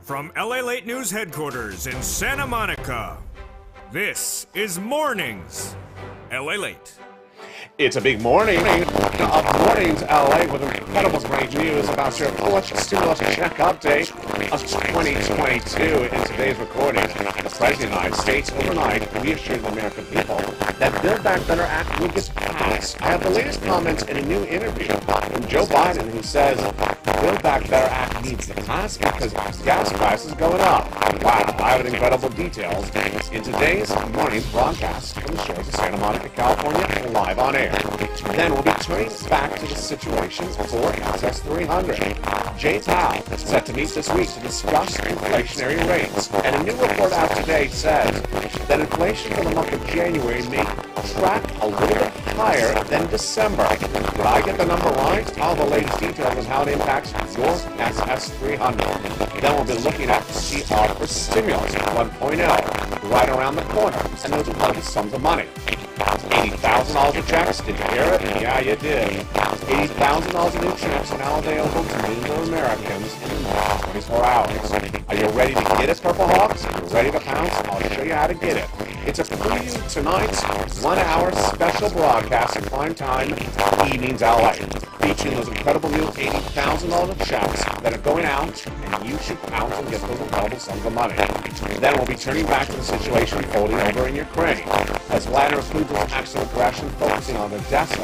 From LALATE News Headquarters in Santa Monica, this is Mornings LALATE. It's a big morning of Mornings LA with incredible great news about your push stimulus check update of 2022. In today's recording, the President of the United States overnight reassured the American people that Build Back Better Act would get passed. I have the latest comments in a new interview from Joe Biden, who says Build Back Better Act needs to pass because gas prices are going up. Wow, I have incredible details in today's morning broadcast from the shores of Santa Monica, California, live on air. Then we'll be turning back to the situations for SS 300. Jay Tao is set to meet this week to discuss inflationary rates. And a new report out today says that inflation for the month of January may track a little bit higher than December. Did I get the number right? All the latest details on how it impacts your SS 300. Then we'll be looking at CR for Stimulus 1.0 right around the corner, and those incredible sums of money. $80,000 of checks. Did you hear it? Yeah, you did. $80,000 of new checks are now available to millions of Americans in the next 24 hours. Are you ready to get it, Purple Hawks? Are you ready to pounce? I'll show you how to get it. It's a preview of tonight's 1-hour special broadcast in prime time Evenings LA, featuring those incredible new $80,000 checks that are going out, and you should pounce and get those incredible sums of money. Then we'll be turning back to the situation unfolding over in Ukraine, as Vladimir Putin's acts of aggression focusing on Odessa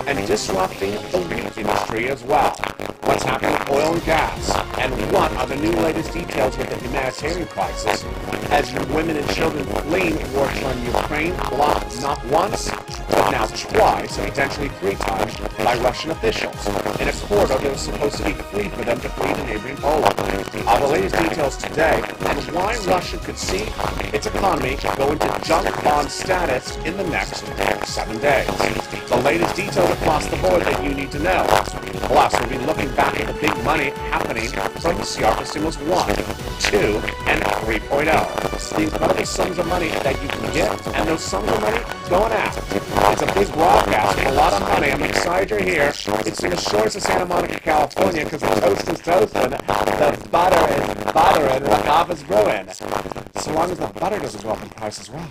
and disrupting the wheat industry as well. What's happening with oil and gas, and what are the new latest details with the humanitarian crisis as women and children fleeing war-torn Ukraine blocked not once, but now twice, and potentially 3 times, by Russian officials in a corridor that was supposed to be free for them to flee to neighboring Poland. All the latest details today on why Russia could see its economy go into junk bond status in the next 7 days. The latest details across the board that you need to know. Plus, we'll be looking back at the big money happening from CR for Stimulus 1, 2, and 3.0. The incredible sums of money that you can get, and those sums of money going out. It's a big broadcast with a lot of money. I'm excited you're here. It's in the shores of Santa Monica, California, because the toast is toasting, the butter is buttering, and the coffee is brewing. So long as the butter doesn't go up in price as well.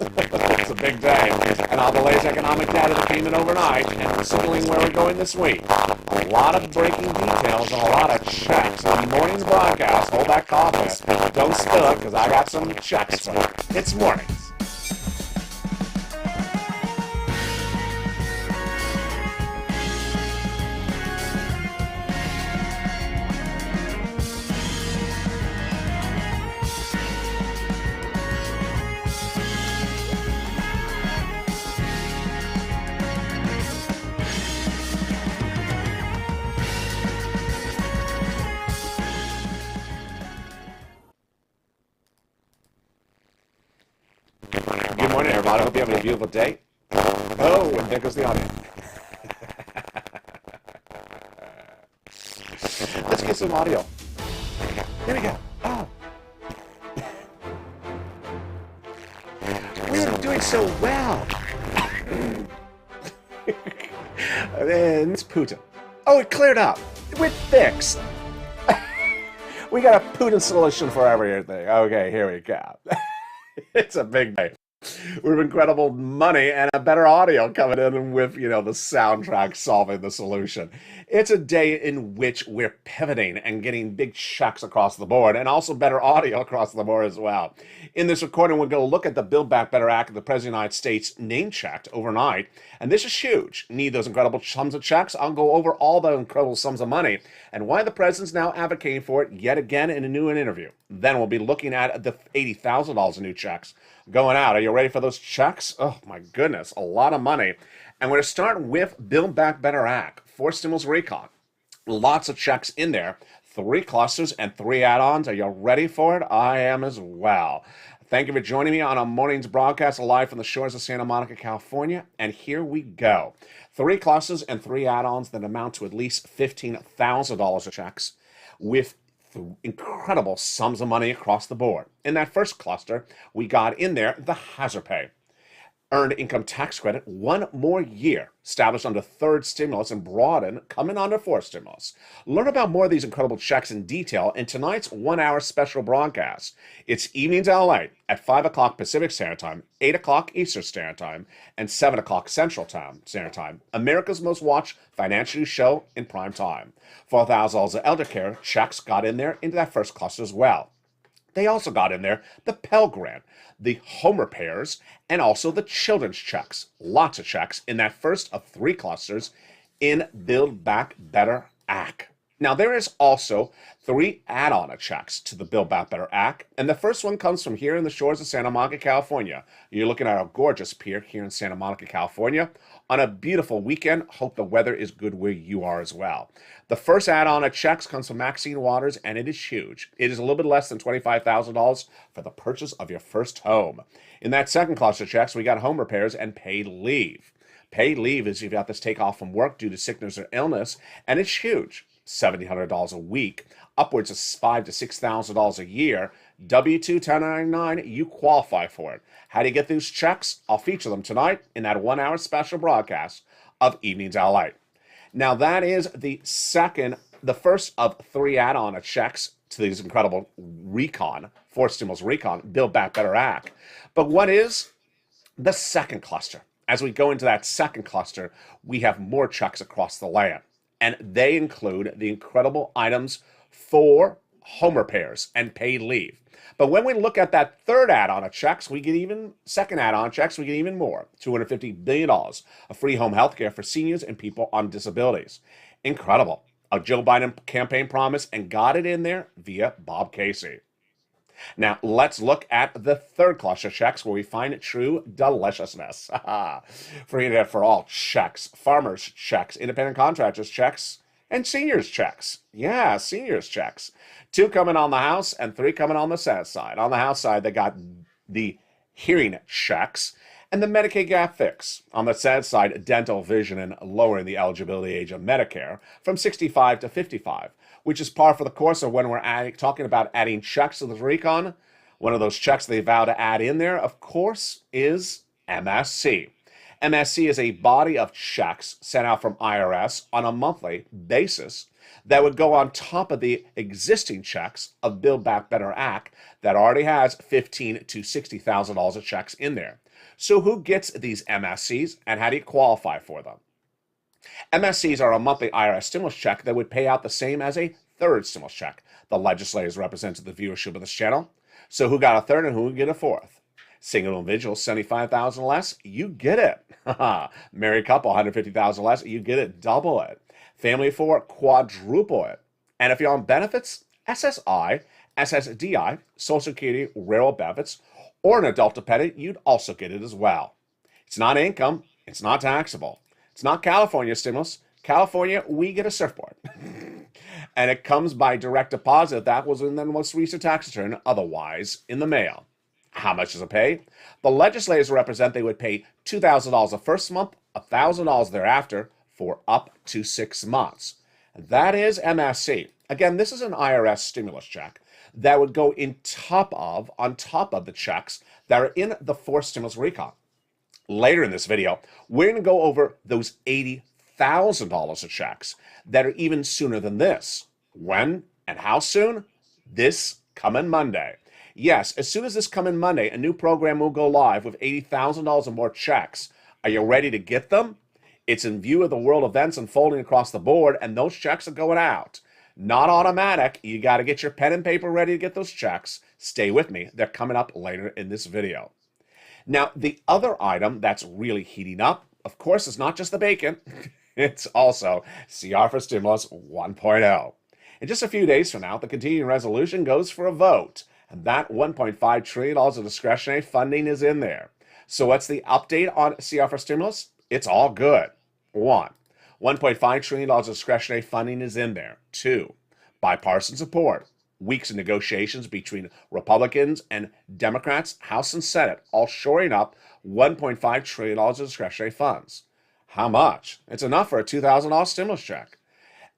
It's a big day, and all the latest economic data that came in overnight and signaling where we're going this week. A lot of breaking details and a lot of checks. On morning's broadcast, hold that coffee. Don't spill it, because I got some checks for you. It's mornings. Good morning, everybody. I hope you're having a beautiful day. Oh, and there goes the audio. Let's get some audio. Here we go. Oh. We're doing so well. And it's Putin. Oh, it cleared up. We're fixed. We got a Putin solution for everything. Okay, here we go. It's a big day. We have incredible money and a better audio coming in with, the soundtrack solving the solution. It's a day in which we're pivoting and getting big checks across the board, and also better audio across the board as well. In this recording, we're going to look at the Build Back Better Act that the President of the United States name-checked overnight, and this is huge. Need those incredible sums of checks? I'll go over all the incredible sums of money and why the President's now advocating for it yet again in a new interview. Then we'll be looking at the $80,000 of new checks going out. Are you ready for those checks? Oh, my goodness, a lot of money. And we're going to start with Build Back Better Act for stimulus recon. Lots of checks in there. 3 clusters and 3 add-ons. Are you ready for it? I am as well. Thank you for joining me on our morning's broadcast live from the shores of Santa Monica, California. And here we go. 3 clusters and 3 add-ons that amount to at least $15,000 of checks with incredible sums of money across the board. In that first cluster, we got in there the hazard pay. Earned income tax credit 1 more year, established under third stimulus and broadened, coming under fourth stimulus. Learn about more of these incredible checks in detail in tonight's 1 hour special broadcast. It's Evenings LA at 5 o'clock Pacific Standard Time, 8 o'clock Eastern Standard Time, and 7 o'clock Central Standard Time. America's most watched financial show in prime time. $4,000 of elder care checks got in there into that first cluster as well. They also got in there the Pell Grant, the home repairs, and also the children's checks. Lots of checks in that first of 3 clusters in Build Back Better Act. Now, there is also 3 add-on checks to the Build Back Better Act, and the first one comes from here in the shores of Santa Monica, California. You're looking at a gorgeous pier here in Santa Monica, California, on a beautiful weekend. Hope the weather is good where you are as well. The first add-on checks comes from Maxine Waters, and it is huge. It is a little bit less than $25,000 for the purchase of your first home. In that second cluster of checks, we got home repairs and paid leave. Paid leave is if you have to take off from work due to sickness or illness, and it's huge. $1,700 a week, upwards of $5,000 to $6,000 a year. W-2 1099, you qualify for it. How do you get these checks? I'll feature them tonight in that 1 hour special broadcast of Evenings LA. Now that is the first of 3 add-on checks to these incredible recon, 4 stimulus recon, Build Back Better Act. But what is the second cluster? As we go into that second cluster, we have more checks across the land. And they include the incredible items for home repairs and paid leave. But when we look at that third add-on of checks, second add-on checks, we get even more. $250 billion of free home health care for seniors and people on disabilities. Incredible. A Joe Biden campaign promise, and got it in there via Bob Casey. Now, let's look at the third cluster of checks where we find true deliciousness. For all checks, farmers checks, independent contractors checks, and seniors checks. Yeah, seniors checks. 2 coming on the House and 3 coming on the Senate side. On the House side, they got the hearing checks and the Medicaid gap fix. On the Senate side, dental, vision, and lowering the eligibility age of Medicare from 65 to 55. Which is par for the course of when we're talking about adding checks to the recon. One of those checks they vow to add in there, of course, is MSC. MSC is a body of checks sent out from IRS on a monthly basis that would go on top of the existing checks of Build Back Better Act that already has $15,000 to $60,000 of checks in there. So who gets these MSCs, and how do you qualify for them? MSCs are a monthly IRS stimulus check that would pay out the same as a third stimulus check. The legislators represented the viewership of this channel. So who got a third and who would get a fourth? Single individual, $75,000 less, you get it. Married couple, $150,000 less, you get it, double it. Family of 4, quadruple it. And if you're on benefits, SSI, SSDI, Social Security, railroad benefits, or an adult dependent, you'd also get it as well. It's not income, it's not taxable. It's not California stimulus. California, we get a surfboard. And it comes by direct deposit. That was in the most recent tax return, otherwise in the mail. How much does it pay? The legislators represent they would pay $2,000 the first month, $1,000 thereafter for up to 6 months. That is MSC. Again, this is an IRS stimulus check that would go on top of the checks that are in the 4th stimulus recon. Later in this video, we're going to go over those $80,000 of checks that are even sooner than this. When and how soon? This coming Monday. Yes, as soon as this coming Monday, a new program will go live with $80,000 or more checks. Are you ready to get them? It's in view of the world events unfolding across the board, and those checks are going out. Not automatic. You got to get your pen and paper ready to get those checks. Stay with me. They're coming up later in this video. Now, the other item that's really heating up, of course, is not just the bacon. It's also CR for Stimulus 1.0. In just a few days from now, the continuing resolution goes for a vote. And that $1.5 trillion of discretionary funding is in there. So what's the update on CR for Stimulus? It's all good. 1. $1.5 trillion of discretionary funding is in there. 2. Bipartisan support. Weeks of negotiations between Republicans and Democrats, House and Senate, all shoring up $1.5 trillion of discretionary funds. How much? It's enough for a $2,000 stimulus check.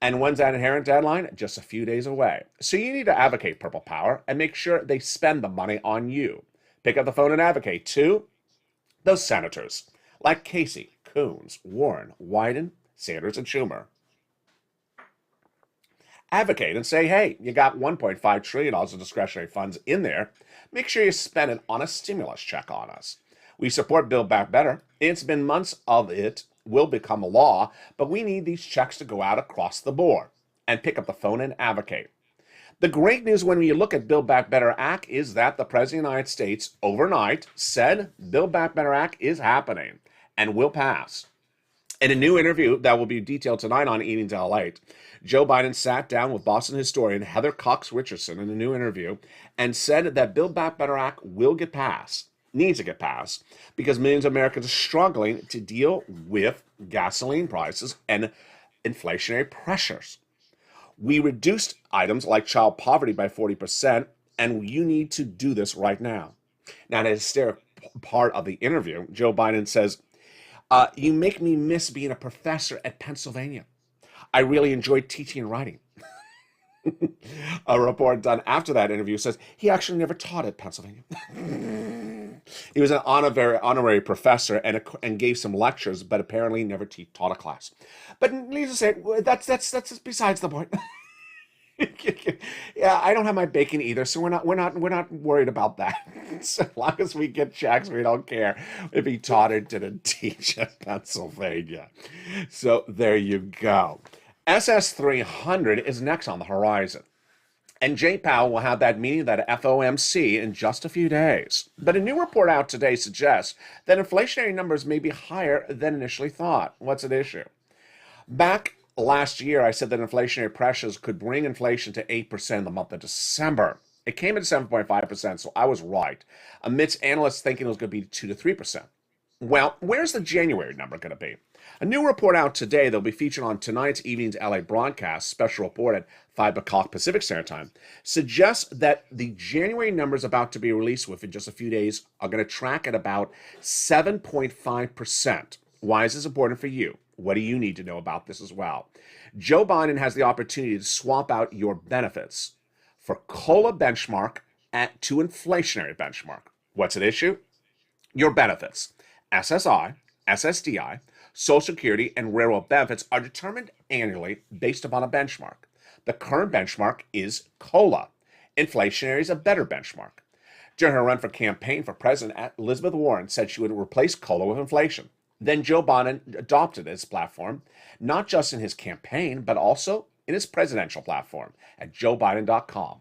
And when's that inherent deadline? Just a few days away. So you need to advocate Purple Power and make sure they spend the money on you. Pick up the phone and advocate. 2. Those senators, like Casey, Coons, Warren, Wyden, Sanders, and Schumer, advocate and say, hey, you got $1.5 trillion of discretionary funds in there. Make sure you spend it on a stimulus check on us. We support Build Back Better. It's been months of it will become a law, but we need these checks to go out across the board. And pick up the phone and advocate. The great news when you look at Build Back Better Act is that the President of the United States overnight said Build Back Better Act is happening and will pass. In a new interview that will be detailed tonight on Evenings LALATE, Joe Biden sat down with Boston historian Heather Cox Richardson in a new interview and said that Build Back Better Act will get passed, needs to get passed, because millions of Americans are struggling to deal with gasoline prices and inflationary pressures. We reduced items like child poverty by 40%, and you need to do this right now. Now, the hysteric part of the interview, Joe Biden says, you make me miss being a professor at Pennsylvania. I really enjoyed teaching and writing. A report done after that interview says he actually never taught at Pennsylvania. He was an honorary professor and gave some lectures, but apparently never taught a class. But needless to say, that's besides the point. Yeah, I don't have my bacon either, so we're not worried about that. So as long as we get checks, we don't care if he taught or didn't teach at Pennsylvania. So there you go. SS 300 is next on the horizon. And Jay Powell will have that meeting, that FOMC, in just a few days. But a new report out today suggests that inflationary numbers may be higher than initially thought. What's at issue? Back last year, I said that inflationary pressures could bring inflation to 8% in the month of December. It came in 7.5%, so I was right, amidst analysts thinking it was going to be 2 to 3%. Well, where's the January number going to be? A new report out today that will be featured on tonight's Evenings LA broadcast, special report at 5 o'clock Pacific Standard Time, suggests that the January numbers about to be released within just a few days are going to track at about 7.5%. Why is this important for you? What do you need to know about this as well? Joe Biden has the opportunity to swap out your benefits for COLA benchmark to inflationary benchmark. What's at issue? Your benefits, SSI, SSDI, Social Security, and railroad benefits are determined annually based upon a benchmark. The current benchmark is COLA. Inflationary is a better benchmark. During her run for campaign for president, Elizabeth Warren said she would replace COLA with inflation. Then Joe Biden adopted his platform, not just in his campaign, but also in his presidential platform at joebiden.com.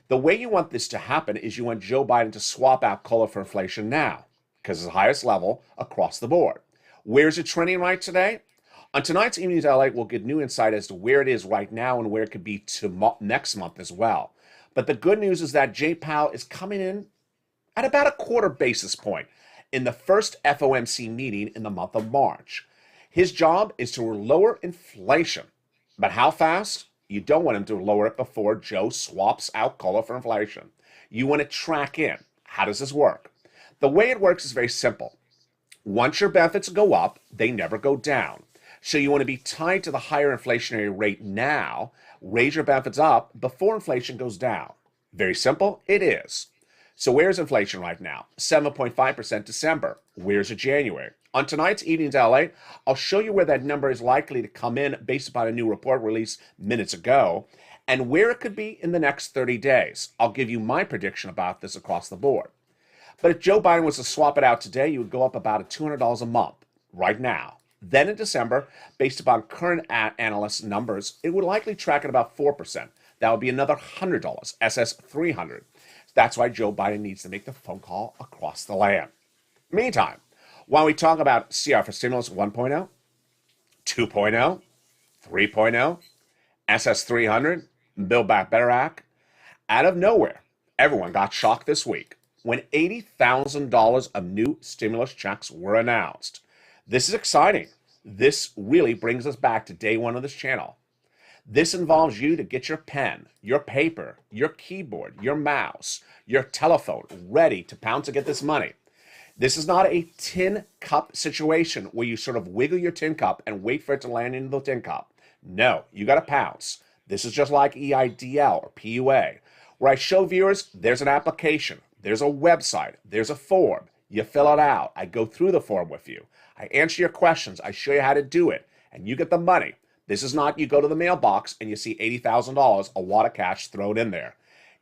The way you want this to happen is you want Joe Biden to swap out COLA for inflation now, because it's the highest level across the board. Where's it trending right today? On tonight's Evenings LA, we'll get new insight as to where it is right now and where it could be next month as well. But the good news is that Jay Powell is coming in at about a quarter basis point in the first FOMC meeting in the month of March. His job is to lower inflation. But how fast? You don't want him to lower it before Joe swaps out COLA for inflation. You want to track in. How does this work? The way it works is very simple. Once your benefits go up, they never go down. So you want to be tied to the higher inflationary rate now, raise your benefits up before inflation goes down. Very simple, it is. So where's inflation right now? 7.5% December. Where's it January? On tonight's Evenings LA, I'll show you where that number is likely to come in based upon a new report released minutes ago, and where it could be in the next 30 days. I'll give you my prediction about this across the board. But if Joe Biden was to swap it out today, you would go up about $200 a month right now. Then in December, based upon current analyst numbers, it would likely track at about 4%. That would be another $100, SS 300. That's why Joe Biden needs to make the phone call across the land. Meantime, while we talk about CR for Stimulus 1.0, 2.0, 3.0, SS 300, Build Back Better Act, out of nowhere, everyone got shocked this week when $80,000 of new stimulus checks were announced. This is exciting. This really brings us back to day one of this channel. This involves you to get your pen, your paper, your keyboard, your mouse, your telephone ready to pounce to get this money. This is not a tin cup situation where you sort of wiggle your tin cup and wait for it to land into the tin cup. No, you got to pounce. This is just like EIDL or PUA, where I show viewers there's an application, there's a website, there's a form. You fill it out. I go through the form with you. I answer your questions. I show you how to do it, and you get the money. This is not you go to the mailbox and you see $80,000, a wad of cash thrown in there.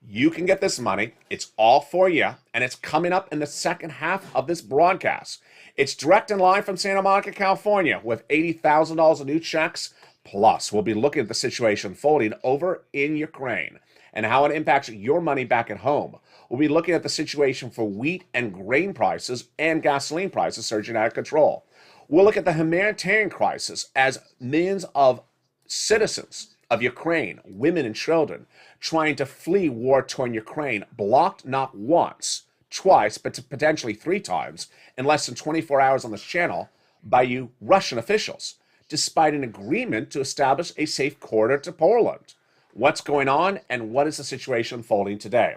You can get this money. It's all for you, and it's coming up in the second half of this broadcast. It's direct and live from Santa Monica, California, with $80,000 of new checks. Plus, we'll be looking at the situation unfolding over in Ukraine and how it impacts your money back at home. We'll be looking at the situation for wheat and grain prices and gasoline prices surging out of control. We'll look at the humanitarian crisis as millions of citizens of Ukraine, women and children, trying to flee war-torn Ukraine, blocked not once, twice, but potentially 3 times in less than 24 hours on this channel by you Russian officials, despite an agreement to establish a safe corridor to Poland. What's going on and what is the situation unfolding today?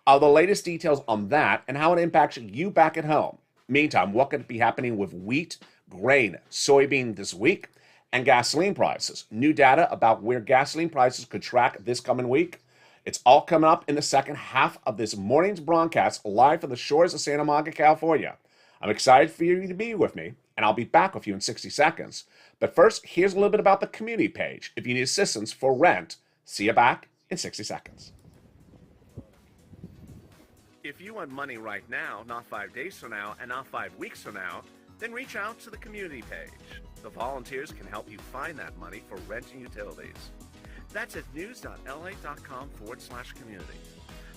The latest details on that and how it impacts you back at home. Meantime, what could be happening with wheat, grain, soybean this week, and gasoline prices? New data about where gasoline prices could track this coming week. It's all coming up in the second half of this morning's broadcast live from the shores of Santa Monica, California. I'm excited for you to be with me, and I'll be back with you in 60 seconds. But first, here's a little bit about the community page. If you need assistance for rent, see you back in 60 seconds. If you want money right now, not 5 days from now, and not 5 weeks from now, then reach out to the community page. The volunteers can help you find that money for rent and utilities. That's at news.la.com/community.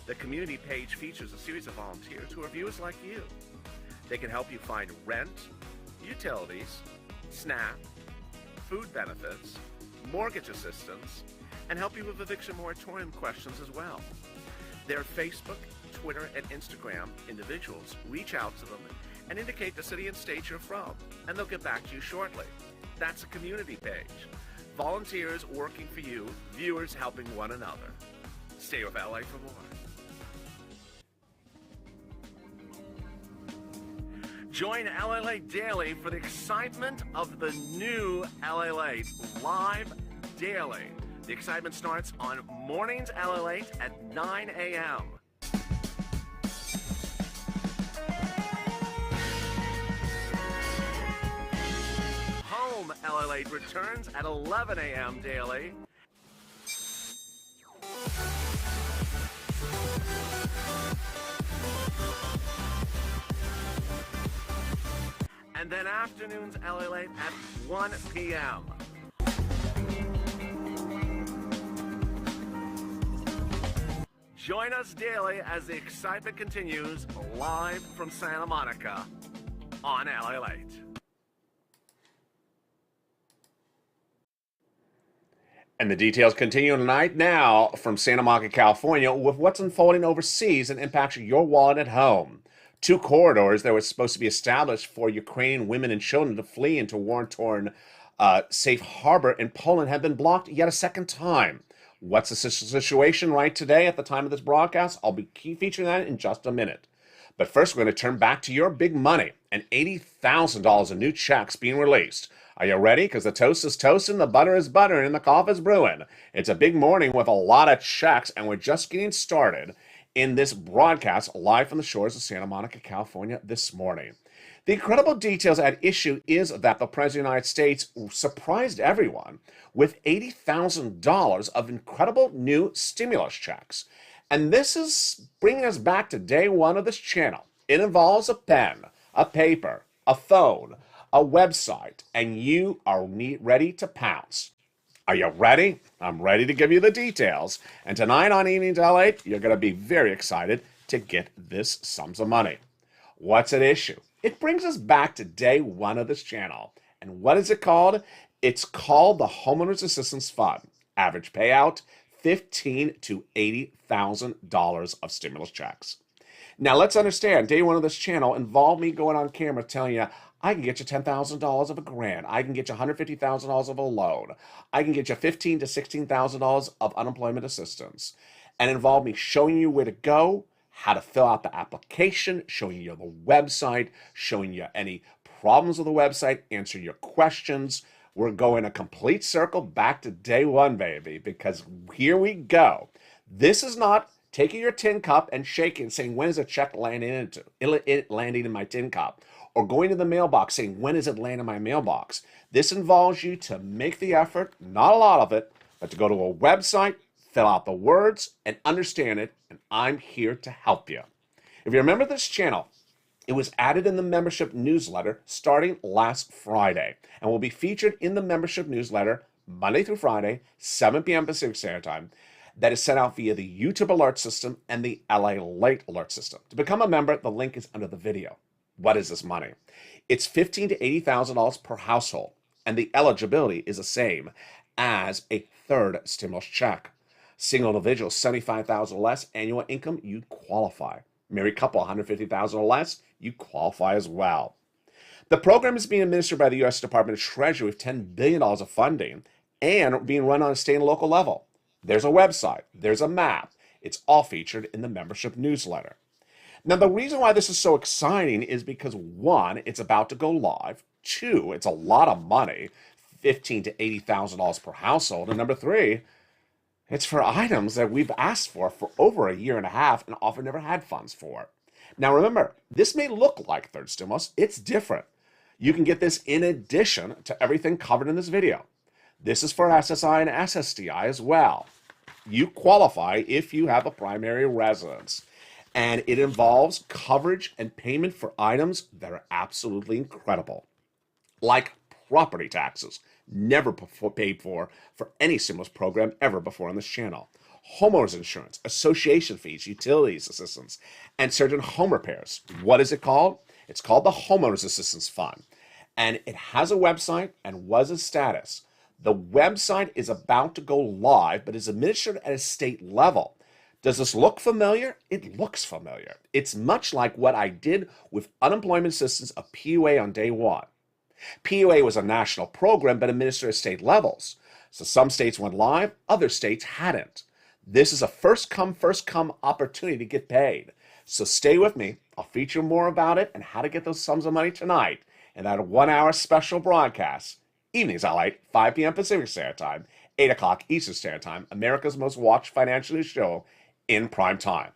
The community page features a series of volunteers who are viewers like you. They can help you find rent, utilities, SNAP, food benefits, mortgage assistance, and help you with eviction moratorium questions as well. Their Facebook, Twitter, and Instagram individuals reach out to them and indicate the city and state you're from, and they'll get back to you shortly. That's a community page. Volunteers working for you, viewers helping one another. Stay with LA for more. Join LALATE daily for the excitement of the new LALATE live daily. The excitement starts on mornings LALATE at 9 a.m. Home LALATE returns at 11 a.m. daily. And then afternoons LALATE at 1 p.m. Join us daily as the excitement continues live from Santa Monica on LALATE. And the details continue tonight now from Santa Monica, California, with what's unfolding overseas and impacts your wallet at home. 2 corridors that were supposed to be established for Ukrainian women and children to flee into war-torn safe harbor in Poland have been blocked yet a second time. What's the situation right today at the time of this broadcast? I'll be featuring that in just a minute. But first, we're going to turn back to your big money and $80,000 in new checks being released. Are you ready? Because the toast is toasting, the butter is buttering, and the coffee is brewing. It's a big morning with a lot of checks, and we're just getting started in this broadcast live from the shores of Santa Monica, California this morning. The incredible details at issue is that the President of the United States surprised everyone with $80,000 of incredible new stimulus checks. And this is bringing us back to day one of this channel. It involves a pen, a paper, a phone, a website, and you are ready to pounce. Are you ready? I'm ready to give you the details. And tonight on Evenings LA, you're going to be very excited to get this sums of money. What's at issue? It brings us back to day one of this channel. And what is it called? It's called the Homeowners Assistance Fund. Average payout, $15,000 to $80,000 of stimulus checks. Now let's understand, day one of this channel involved me going on camera telling you, I can get you $10,000 of a grant. I can get you $150,000 of a loan. I can get you $15,000 to $16,000 of unemployment assistance. And it involved me showing you where to go, how to fill out the application, showing you the website, showing you any problems with the website, answering your questions. We're going a complete circle back to day one, baby, because here we go. This is not taking your tin cup and shaking, saying, when is a check landing landing in my tin cup? Or going to the mailbox saying, when is it landing in my mailbox? This involves you to make the effort, not a lot of it, but to go to a website, fill out the words, and understand it, and I'm here to help you. If you remember this channel, it was added in the membership newsletter starting last Friday and will be featured in the membership newsletter Monday through Friday, 7 p.m. Pacific Standard Time, that is sent out via the YouTube alert system and the LALATE alert system. To become a member, the link is under the video. What is this money? It's $15,000 to $80,000 per household, and the eligibility is the same as a third stimulus check. Single individual, $75,000 or less annual income, you qualify. Married couple, $150,000 or less, you qualify as well. The program is being administered by the U.S. Department of Treasury with $10 billion of funding and being run on a state and local level. There's a website, there's a map. It's all featured in the membership newsletter. Now, the reason why this is so exciting is because, one, it's about to go live. Two, it's a lot of money, $15,000 to $80,000 per household. And number three, it's for items that we've asked for over a year and a half and often never had funds for. Now, remember, this may look like third stimulus. It's different. You can get this in addition to everything covered in this video. This is for SSI and SSDI as well. You qualify if you have a primary residence. And it involves coverage and payment for items that are absolutely incredible, like property taxes, never paid for any stimulus program ever before on this channel. Homeowners insurance, association fees, utilities assistance, and certain home repairs. What is it called? It's called the Homeowners Assistance Fund. And it has a website and was a status. The website is about to go live, but is administered at a state level. Does this look familiar? It looks familiar. It's much like what I did with unemployment assistance, a PUA on day one. PUA was a national program, but administered at state levels. So some states went live, other states hadn't. This is a first come, first come opportunity to get paid. So stay with me. I'll feature more about it and how to get those sums of money tonight in that 1 hour special broadcast. Evenings at LALATE, 5 p.m. Pacific Standard Time, 8 o'clock Eastern Standard Time, America's most watched financial news show in prime time.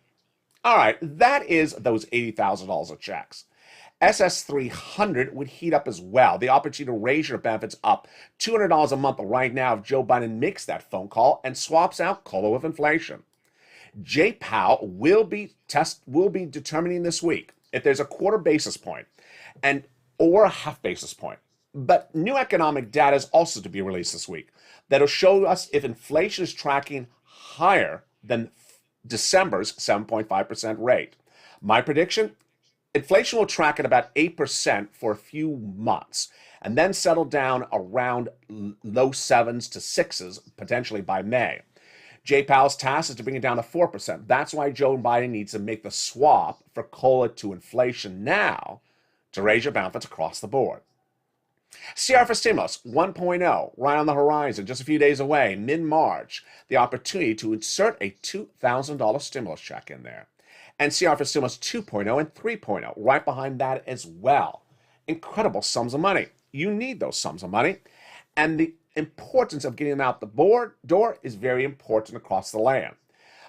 All right, that is those $80,000 of checks. SS300 would heat up as well. The opportunity to raise your benefits up $200 a month right now if Joe Biden makes that phone call and swaps out COLA with inflation. Jay Powell will be determining this week if there's a quarter basis point or a half basis point. But new economic data is also to be released this week that'll show us if inflation is tracking higher than December's 7.5% rate. My prediction, inflation will track at about 8% for a few months and then settle down around low 7s to 6s, potentially by May. Jay Powell's task is to bring it down to 4%. That's why Joe Biden needs to make the swap for COLA to inflation now to raise your benefits across the board. CR for Stimulus 1.0, right on the horizon, just a few days away, mid-March, the opportunity to insert a $2,000 stimulus check in there. And CR for Stimulus 2.0 and 3.0, right behind that as well. Incredible sums of money. You need those sums of money. And the importance of getting them out the door is very important across the land.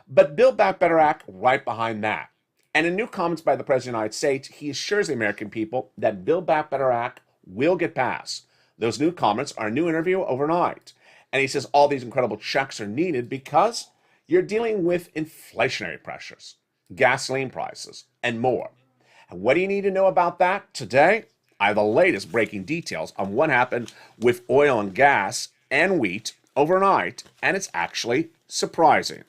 But Build Back Better Act right behind that. And in new comments by the President of the United States, he assures the American people that Build Back Better Act will get passed. Those new comments are a new interview overnight. And he says all these incredible checks are needed because you're dealing with inflationary pressures, gasoline prices, and more. And what do you need to know about that today? I have the latest breaking details on what happened with oil and gas and wheat overnight, and it's actually surprising.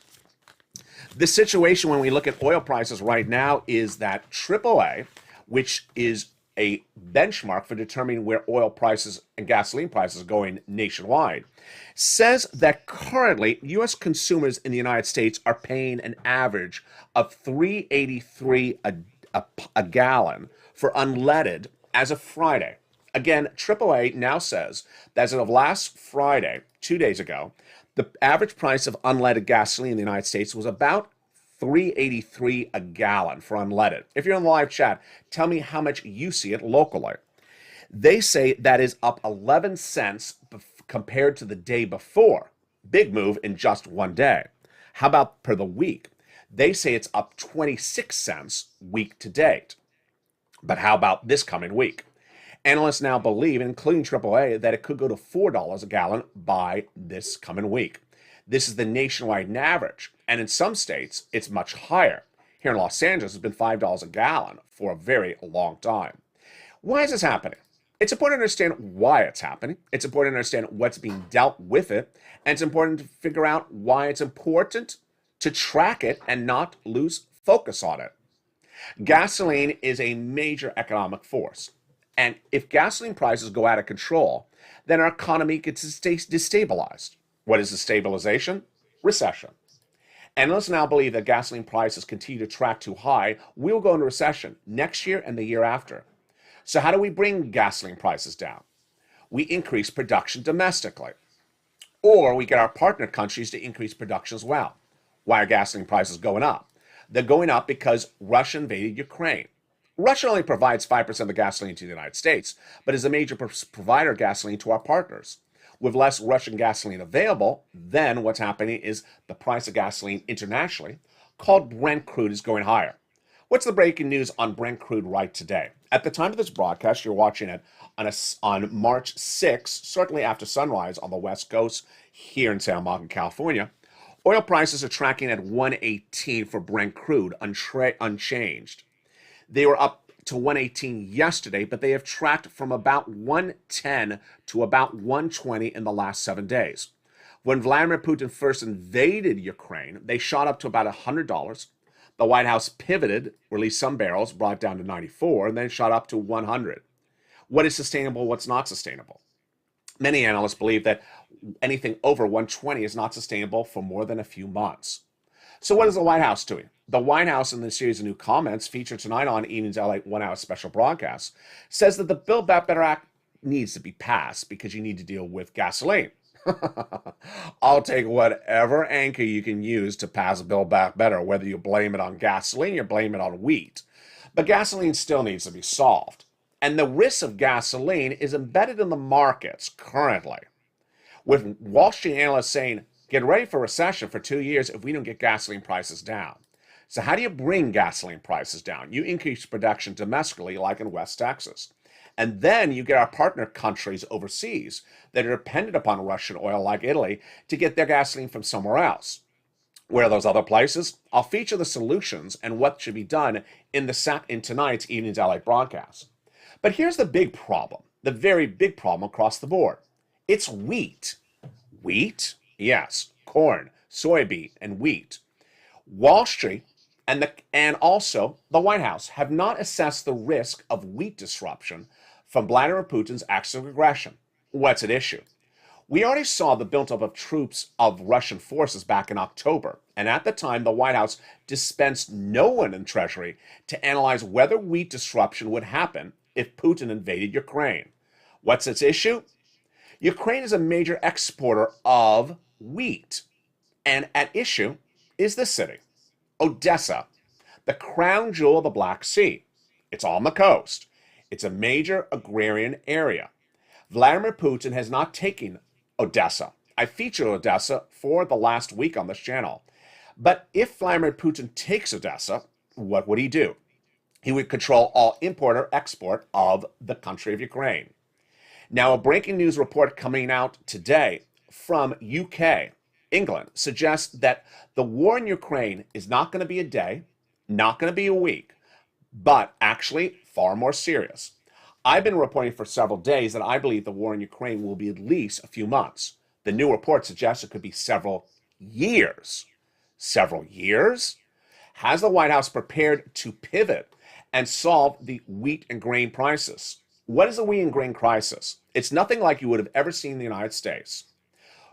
The situation when we look at oil prices right now is that AAA, which is a benchmark for determining where oil prices and gasoline prices are going nationwide, says that currently U.S. consumers in the United States are paying an average of $3.83 a gallon for unleaded as of Friday. Again, AAA now says that as of last Friday, 2 days ago, the average price of unleaded gasoline in the United States was about $3.83 a gallon for unleaded. If you're in the live chat, tell me how much you see it locally. They say that is up 11 cents compared to the day before. Big move in just one day. How about per the week? They say it's up 26 cents week to date. But how about this coming week? Analysts now believe, including AAA, that it could go to $4 a gallon by this coming week. This is the nationwide average, and in some states, it's much higher. Here in Los Angeles, it's been $5 a gallon for a very long time. Why is this happening? It's important to understand why it's happening. It's important to understand what's being dealt with it, and it's important to figure out why it's important to track it and not lose focus on it. Gasoline is a major economic force. And if gasoline prices go out of control, then our economy gets destabilized. What is destabilization? Recession. Analysts now believe that gasoline prices continue to track too high. We will go into recession next year and the year after. So how do we bring gasoline prices down? We increase production domestically. Or we get our partner countries to increase production as well. Why are gasoline prices going up? They're going up because Russia invaded Ukraine. Russia only provides 5% of the gasoline to the United States, but is a major provider of gasoline to our partners. With less Russian gasoline available, then what's happening is the price of gasoline internationally, called Brent crude, is going higher. What's the breaking news on Brent crude right today? At the time of this broadcast, you're watching it on March 6th, certainly after sunrise on the West Coast here in Santa Monica, California. Oil prices are tracking at 118 for Brent crude, unchanged. They were up to 118 yesterday, but they have tracked from about 110 to about 120 in the last 7 days. When Vladimir Putin first invaded Ukraine, they shot up to about $100. The White House pivoted, released some barrels, brought it down to 94, and then shot up to 100. What is sustainable? What's not sustainable? Many analysts believe that anything over 120 is not sustainable for more than a few months. So what is the White House doing? The White House, in the series of new comments featured tonight on Evening's LA 1 hour special broadcast, says that the Build Back Better Act needs to be passed because you need to deal with gasoline. I'll take whatever anchor you can use to pass Build Back Better, whether you blame it on gasoline or blame it on wheat. But gasoline still needs to be solved. And the risk of gasoline is embedded in the markets currently, with Wall Street analysts saying, get ready for recession for 2 years if we don't get gasoline prices down. So how do you bring gasoline prices down? You increase production domestically, like in West Texas. And then you get our partner countries overseas that are dependent upon Russian oil, like Italy, to get their gasoline from somewhere else. Where are those other places? I'll feature the solutions and what should be done in tonight's Evening's LA broadcast. But here's the big problem, the very big problem across the board. It's wheat. Wheat? Yes, corn, soybean, and wheat. Wall Street and also the White House have not assessed the risk of wheat disruption from Vladimir Putin's acts of aggression. What's at issue? We already saw the buildup of troops of Russian forces back in October, and at the time, the White House dispensed no one in Treasury to analyze whether wheat disruption would happen if Putin invaded Ukraine. What's its issue? Ukraine is a major exporter of wheat, and at issue is this city, Odessa, the crown jewel of the Black Sea. It's on the coast. It's a major agrarian area. Vladimir Putin has not taken Odessa. I featured Odessa for the last week on this channel. But if Vladimir Putin takes Odessa, what would he do? He would control all import or export of the country of Ukraine. Now, a breaking news report coming out today from UK, England, suggests that the war in Ukraine is not going to be a day, not going to be a week, but actually far more serious. I've been reporting for several days that I believe the war in Ukraine will be at least a few months. The new report suggests it could be several years. Several years? Has the White House prepared to pivot and solve the wheat and grain prices? What is the wheat and grain crisis? It's nothing like you would have ever seen in the United States.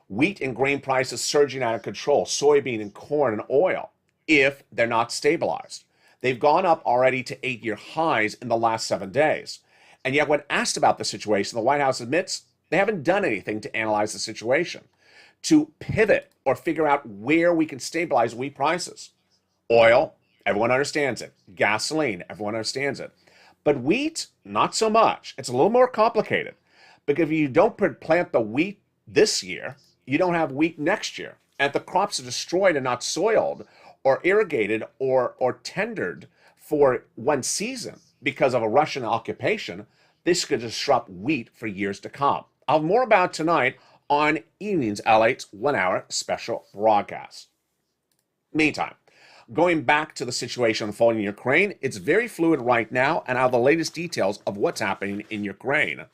Wheat and grain prices surging out of control, soybean and corn and oil, if they're not stabilized. They've gone up already to 8-year highs in the last 7 days. And yet when asked about the situation, the White House admits they haven't done anything to analyze the situation, to pivot or figure out where we can stabilize wheat prices. Oil, everyone understands it. Gasoline, everyone understands it. But wheat, not so much. It's a little more complicated. Because if you don't plant the wheat this year, you don't have wheat next year. And if the crops are destroyed and not soiled, or irrigated or tendered for one season because of a Russian occupation, this could disrupt wheat for years to come. I'll have more about tonight on Evenings LA's 1 hour special broadcast. Meantime, going back to the situation unfolding in Ukraine, it's very fluid right now, and I have the latest details of what's happening in Ukraine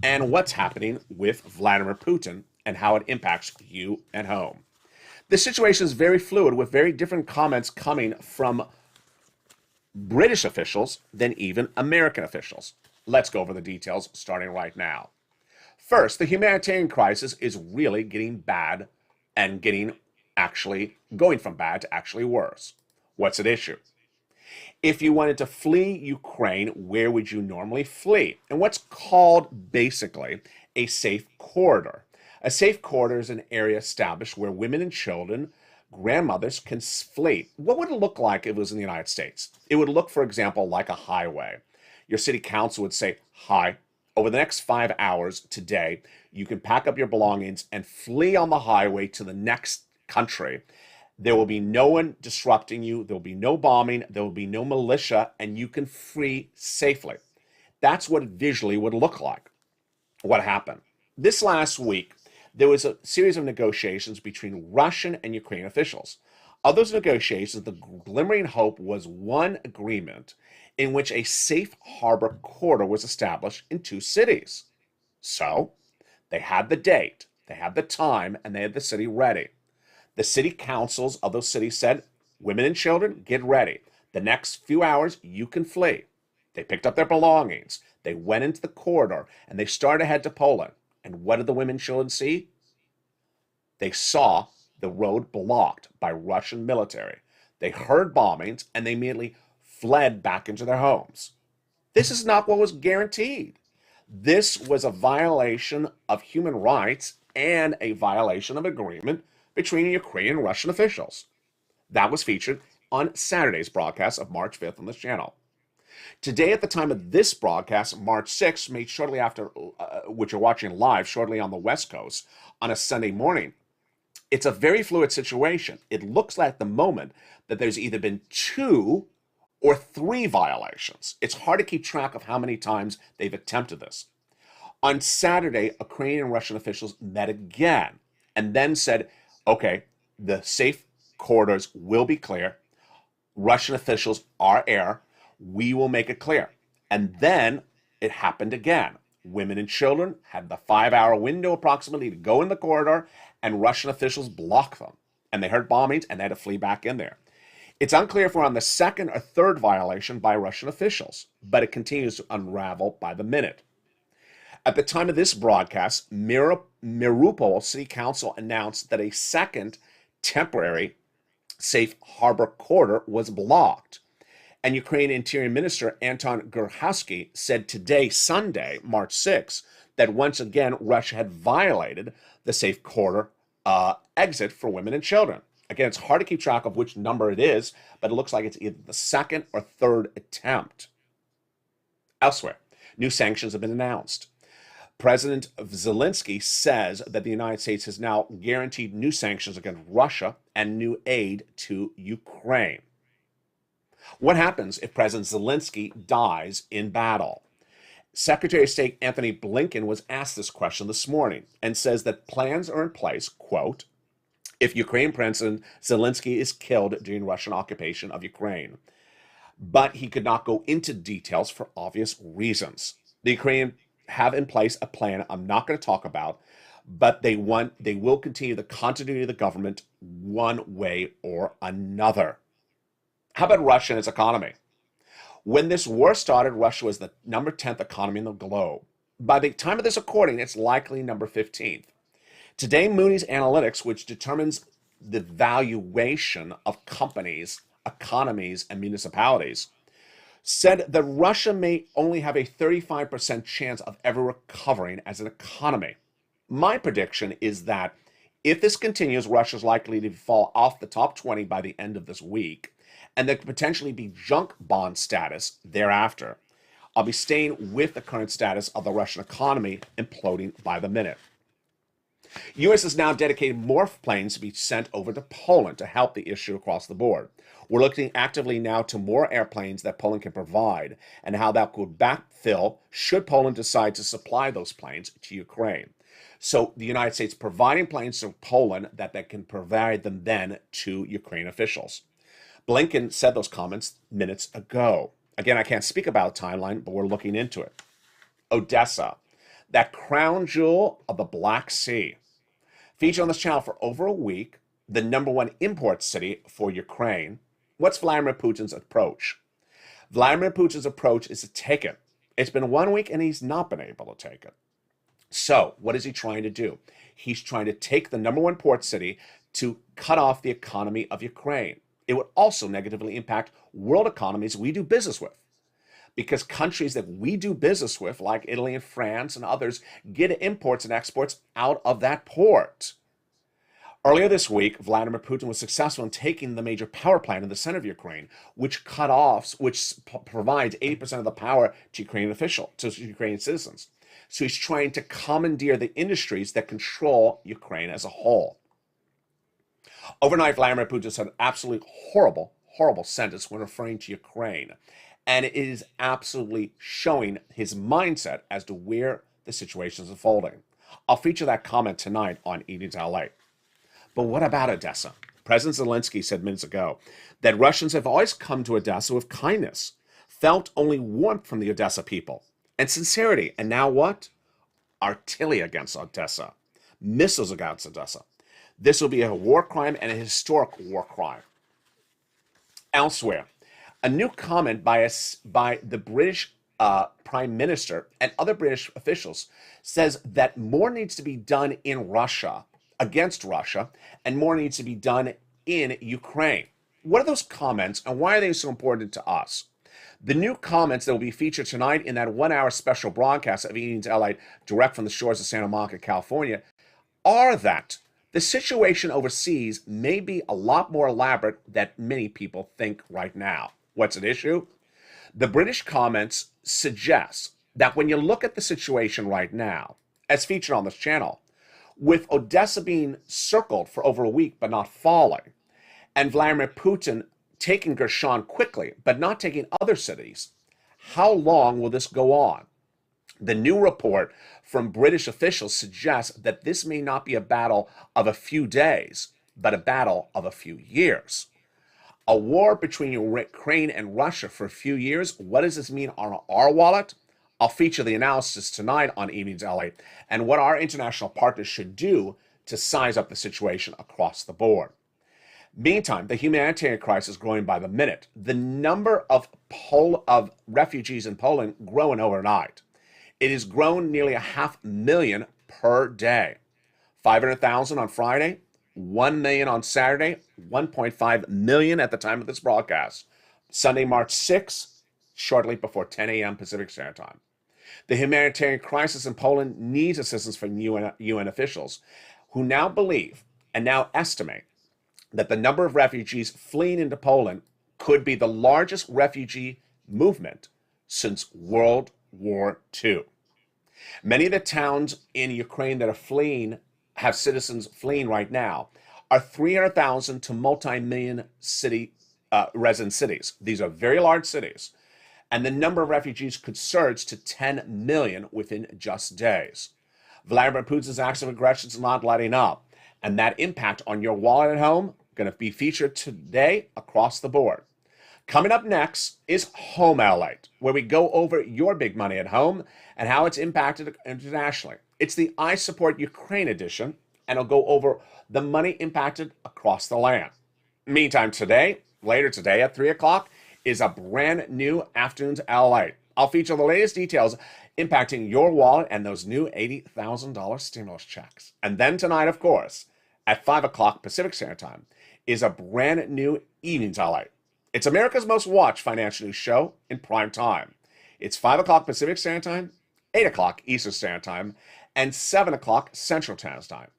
and what's happening with Vladimir Putin and how it impacts you at home. The situation is very fluid with very different comments coming from British officials than even American officials. Let's go over the details starting right now. First, the humanitarian crisis is really getting bad and going from bad to actually worse. What's at issue? If you wanted to flee Ukraine, where would you normally flee? And what's called basically a safe corridor. A safe corridor is an area established where women and children, grandmothers can flee. What would it look like if it was in the United States? It would look, for example, like a highway. Your city council would say, hi, over the next 5 hours today, you can pack up your belongings and flee on the highway to the next country. There will be no one disrupting you. There will be no bombing. There will be no militia, and you can flee safely. That's what it visually would look like. What happened? This last week, there was a series of negotiations between Russian and Ukrainian officials. Of those negotiations, the glimmering hope was one agreement in which a safe harbor corridor was established in two cities. So, they had the date, they had the time, and they had the city ready. The city councils of those cities said, women and children, get ready. The next few hours, you can flee. They picked up their belongings. They went into the corridor, and they started to head to Poland. And what did the women and children see? They saw the road blocked by Russian military. They heard bombings, and they immediately fled back into their homes. This is not what was guaranteed. This was a violation of human rights and a violation of agreement between Ukrainian and Russian officials. That was featured on Saturday's broadcast of March 5th on this channel. Today, at the time of this broadcast, March 6th, made shortly after, which you're watching live, shortly on the West Coast, on a Sunday morning, it's a very fluid situation. It looks like at the moment that there's either been 2 or 3 violations. It's hard to keep track of how many times they've attempted this. On Saturday, Ukrainian and Russian officials met again and then said, okay, the safe corridors will be clear. Russian officials are air. We will make it clear. And then it happened again. Women and children had the 5-hour window approximately to go in the corridor, and Russian officials blocked them. And they heard bombings, and they had to flee back in there. It's unclear if we're on the second or third violation by Russian officials, but it continues to unravel by the minute. At the time of this broadcast, Mariupol City Council announced that a second temporary safe harbor corridor was blocked. And Ukrainian Interior Minister Anton Gerhasky said today, Sunday, March 6th, that once again Russia had violated the safe corridor exit for women and children. Again, it's hard to keep track of which number it is, but it looks like it's either the second or third attempt. Elsewhere, new sanctions have been announced. President Zelensky says that the United States has now guaranteed new sanctions against Russia and new aid to Ukraine. What happens if President Zelensky dies in battle? Secretary of State Anthony Blinken was asked this question this morning and says that plans are in place, quote, if Ukraine President Zelensky is killed during Russian occupation of Ukraine. But he could not go into details for obvious reasons. The Ukrainians have in place a plan I'm not going to talk about, but they will continue the continuity of the government one way or another. How about Russia and its economy? When this war started, Russia was the number 10th economy in the globe. By the time of this recording, it's likely number 15th. Today, Moody's Analytics, which determines the valuation of companies, economies, and municipalities, said that Russia may only have a 35% chance of ever recovering as an economy. My prediction is that if this continues, Russia is likely to fall off the top 20 by the end of this week, and there could potentially be junk bond status thereafter. I'll be staying with the current status of the Russian economy imploding by the minute. U.S. has now dedicated more planes to be sent over to Poland to help the issue across the board. We're looking actively now to more airplanes that Poland can provide and how that could backfill should Poland decide to supply those planes to Ukraine. So the United States providing planes to Poland that can provide them then to Ukraine officials. Blinken said those comments minutes ago. Again, I can't speak about a timeline, but we're looking into it. Odessa, that crown jewel of the Black Sea. Featured on this channel for over a week, the #1 import city for Ukraine. What's Vladimir Putin's approach? Vladimir Putin's approach is to take it. It's been 1 week and he's not been able to take it. So what is he trying to do? He's trying to take the #1 port city to cut off the economy of Ukraine. It would also negatively impact world economies we do business with, because countries that we do business with, like Italy and France and others, get imports and exports out of that port. Earlier this week, Vladimir Putin was successful in taking the major power plant in the center of Ukraine, which provides 80% of the power to Ukrainian citizens. So he's trying to commandeer the industries that control Ukraine as a whole. Overnight, Vladimir Putin said an absolutely horrible, horrible sentence when referring to Ukraine. And it is absolutely showing his mindset as to where the situation is unfolding. I'll feature that comment tonight on Evenings LA. But what about Odessa? President Zelensky said minutes ago that Russians have always come to Odessa with kindness, felt only warmth from the Odessa people, and sincerity. And now what? Artillery against Odessa, missiles against Odessa. This will be a war crime and a historic war crime. Elsewhere, a new comment by the British Prime Minister and other British officials says that more needs to be done in Russia, against Russia, and more needs to be done in Ukraine. What are those comments and why are they so important to us? The new comments that will be featured tonight in that 1-hour special broadcast of Evenings LA direct from the shores of Santa Monica, California, are that the situation overseas may be a lot more elaborate than many people think right now. What's at issue? The British comments suggest that when you look at the situation right now, as featured on this channel, with Odessa being circled for over a week but not falling, and Vladimir Putin taking Gershon quickly but not taking other cities, how long will this go on? The new report from British officials suggests that this may not be a battle of a few days, but a battle of a few years. A war between Ukraine and Russia for a few years, what does this mean on our wallet? I'll feature the analysis tonight on Evenings LA and what our international partners should do to size up the situation across the board. Meantime, the humanitarian crisis is growing by the minute. The number of refugees in Poland growing overnight. It has grown nearly 500,000 per day. 500,000 on Friday, 1 million on Saturday, 1.5 million at the time of this broadcast. Sunday, March 6th, shortly before 10 a.m. Pacific Standard Time. The humanitarian crisis in Poland needs assistance from UN officials who now believe and now estimate that the number of refugees fleeing into Poland could be the largest refugee movement since World War II. Many of the towns in Ukraine that are fleeing, have citizens fleeing right now, are 300,000 to multi-million resident cities. These are very large cities. And the number of refugees could surge to 10 million within just days. Vladimir Putin's acts of aggression is not letting up. And that impact on your wallet at home going to be featured today across the board. Coming up next is Home LALATE, where we go over your big money at home and how it's impacted internationally. It's the I Support Ukraine edition, and I'll go over the money impacted across the land. Meantime, later today at 3 o'clock, is a brand new Afternoons LALATE. I'll feature the latest details impacting your wallet and those new $80,000 stimulus checks. And then tonight, of course, at 5 o'clock Pacific Standard Time, is a brand new Evenings LALATE. It's America's most watched financial news show in prime time. It's 5 o'clock Pacific Standard Time, 8 o'clock Eastern Standard Time, and 7 o'clock Central Standard Time.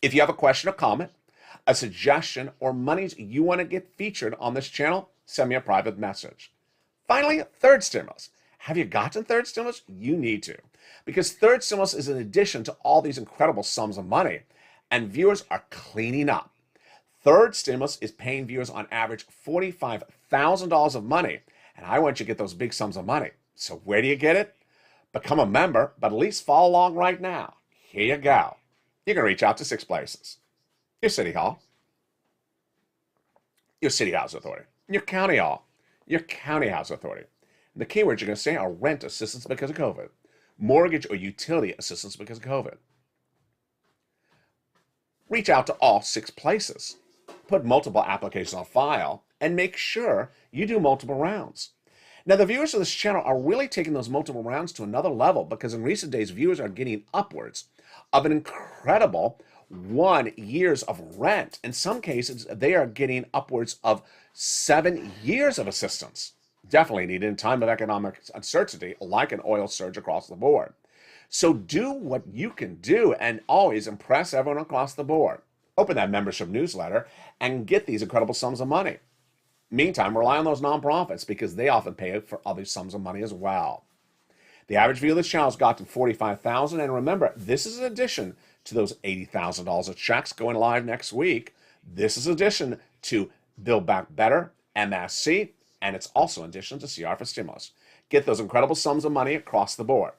If you have a question or comment, a suggestion, or monies you want to get featured on this channel, send me a private message. Finally, third stimulus. Have you gotten third stimulus? You need to. Because third stimulus is in addition to all these incredible sums of money, and viewers are cleaning up. Third stimulus is paying viewers on average $45,000 of money, and I want you to get those big sums of money. So where do you get it? Become a member, but at least follow along right now. Here you go. You can reach out to 6 places. Your City Hall, your City Housing Authority, your County Hall, your County Housing Authority. And the keywords you're going to say are rent assistance because of COVID, mortgage or utility assistance because of COVID. Reach out to all 6 places. Put multiple applications on file and make sure you do multiple rounds. Now, the viewers of this channel are really taking those multiple rounds to another level because in recent days, viewers are getting upwards of an incredible 1 year of rent. In some cases, they are getting upwards of 7 years of assistance. Definitely needed in time of economic uncertainty, like an oil surge across the board. So do what you can do and always impress everyone across the board. Open that membership newsletter and get these incredible sums of money. Meantime, rely on those nonprofits because they often pay for other sums of money as well. The average view of this channel has gotten $45,000, and remember, this is in addition to those $80,000 of checks going live next week. This is in addition to Build Back Better, MSC, and it's also in addition to CR for stimulus. Get those incredible sums of money across the board.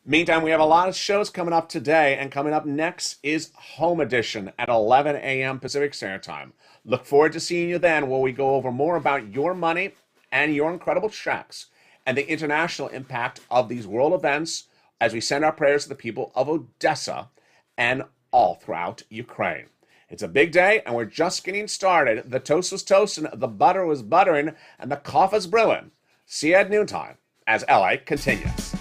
Meantime, we have a lot of shows coming up today, and coming up next is Home Edition at 11 a.m. Pacific Standard Time. Look forward to seeing you then, where we go over more about your money and your incredible checks and the international impact of these world events as we send our prayers to the people of Odessa and all throughout Ukraine. It's a big day, and we're just getting started. The toast was toasting, the butter was buttering, and the coffee's brewing. See you at noontime as LA continues.